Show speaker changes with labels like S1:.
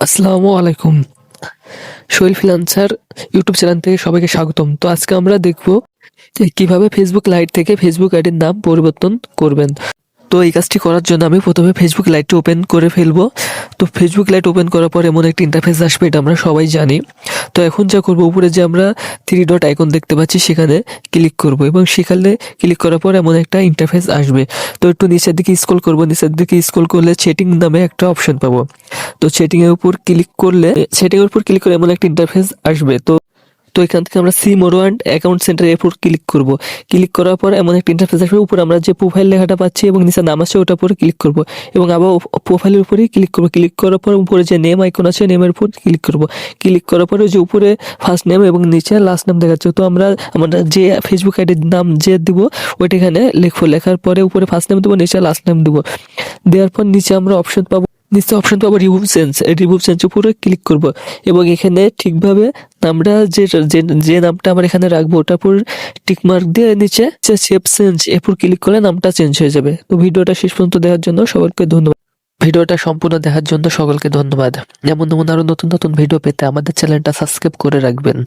S1: আসসালামু আলাইকুম। Sohel freelancer YouTube channel থেকে সবাইকে স্বাগতম। তো আজকে আমরা দেখব যে কিভাবে ফেসবুক লাইট থেকে ফেসবুক আইডির নাম পরিবর্তন করবেন। তো এই কাজটি করার জন্য আমি প্রথমে ফেসবুক লাইটটা ওপেন করে ফেলবো। তো ফেসবুক লাইট ওপেন করার পর এমন একটা ইন্টারফেস আসবে, এটা আমরা সবাই জানি। তো এখন যা করব, উপরে যে আমরা থ্রি ডট আইকন দেখতে পাচ্ছি সেখানে ক্লিক করব এবং সেখানে ক্লিক করার পর এমন একটা ইন্টারফেস আসবে। তো একটু নিচের দিকে স্ক্রল করব, নিচের দিকে স্ক্রল করলে সেটিং নামে একটা অপশন পাবো। তো সেটিং এর উপর ক্লিক করে এমন একটা ইন্টারফেস আসবে। তো তো এখান থেকে আমরা see more and account centre এর উপর ক্লিক করব। ক্লিক করার পর এমন একটা ইন্টারফেস আসবে, উপরে আমরা যে প্রোফাইল লেখাটা পাচ্ছি এবং নিচে নাম আছে ওটার উপরে ক্লিক করব এবং আবার প্রোফাইলের উপরেই ক্লিক করব। ক্লিক করার পর উপরে যে নেম আইকন আছে নেমের উপর ক্লিক করব। ক্লিক করার পরে যে উপরে ফার্স্ট নেম এবং নিচে লাস্ট নেম দেখাচ্ছে, তো আমরা যে ফেসবুক আইডির নাম যে দিব ওইটা এখানে লিখবো। লেখার পরে উপরে ফার্স্ট নেম দেবো, নিচে লাস্ট নেম দেবো। দেওয়ার পর নিচে অপশন পাবো রিমুভ চেঞ্জ উপরে ক্লিক করব এবং এখানে ঠিকভাবে আমরা যে নামটা আমরা এখানে রাখবো ওটার উপর টিক মার্ক দিয়ে নিচে সেভ চেঞ্জ এরপর ক্লিক করলে নামটা চেঞ্জ হয়ে যাবে। তো ভিডিওটা শেষ পর্যন্ত দেখার জন্য সকলকে ধন্যবাদ। ভিডিওটা সম্পূর্ণ দেখার জন্য সকলকে ধন্যবাদ। যেমন আরো নতুন নতুন ভিডিও পেতে আমাদের চ্যানেলটা সাবস্ক্রাইব করে রাখবেন।